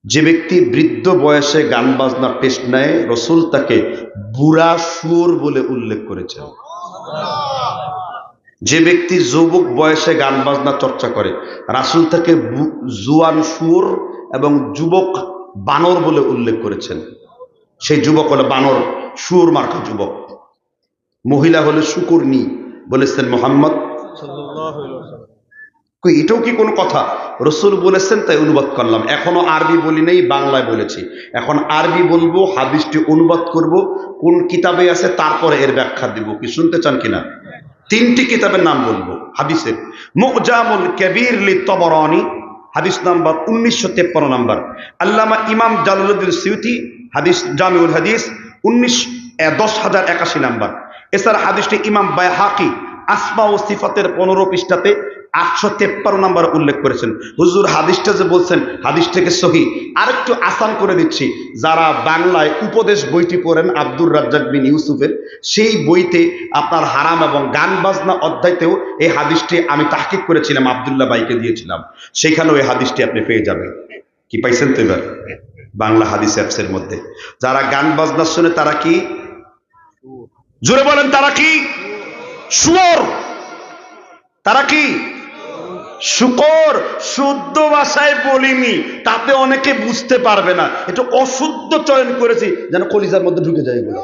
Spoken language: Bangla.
যে ব্যক্তি বৃদ্ধ বয়সে গান বাজনার টেস্ট নেয়, রসুল তাকে বুড়া শুয়োর বলে উল্লেখ করেছেন। যে ব্যক্তি যুবক বয়সে গান বাজনা চর্চা করে, রাসূল তাকে জুয়ান শুয়োর এবং যুবক বানর বলে উল্লেখ করেছেন। সেই যুবক হলো বানর, শুয়োর মার্কা যুবক। মহিলা হলে শুকরনি বলেছেন মুহাম্মদ সাল্লাল্লাহু আলাইহি ওয়াসাল্লাম। এটাও কি কোনো কথা? রসুল বলেছেন তাই অনুবাদ করলাম। এখনো আরবি বলি নেই, বাংলায় বলেছি। এখন আরবি বলবো, হাদিসটি অনুবাদ করব, কোন কিতাবে আছে তারপরে এর ব্যাখ্যা দিব। কি শুনতে চান কিনা? তিনটি কিতাবের নাম বলবো হাদিসের। মুজামুল কবির লি তবরানি, হাদিস নাম্বার 1953 নাম্বার। আল্লামা ইমাম জালালউদ্দিন সিউতি, হাদিস জামিউল হাদিস 10081 নাম্বার। এছাড়া হাদিসটি ইমাম বাইহাকি আসমা ও সিফাতের 15 পৃষ্ঠাতে 853 নাম্বার উল্লেখ করেছেন। হুজুর হাদিসটা যে বলছেন হাদিস থেকে সহি, আরেকটু আসান করে দিচ্ছি। যারা বাংলায় উপদেশ বইটি পড়েন আব্দুর রাজ্জাক বিন ইউসুফের, সেই বইতে আপনার হারাম এবং গান বাজনা অধ্যায়তেও এই হাদিসটি আমি তাহকিক করেছিলাম, আব্দুল্লাহ ভাইকে দিয়েছিলাম, সেখানেও এই হাদিসটি আপনি পেয়ে যাবেন। কি পাইছেন তো এবার বাংলা হাদিস অ্যাপসের মধ্যে? যারা গান বাজনা শুনে তারা কি, জোরে বলেন, তারা কি? শুয়োর। তারা কি? শুকর। শুদ্ধ ভাষায় বলিনি, তাতে অনেকে বুঝতে পারবে না, এটা অশুদ্ধ চয়ন করেছি যেন কলিজার মধ্যে ঢুকে যায় এগুলো।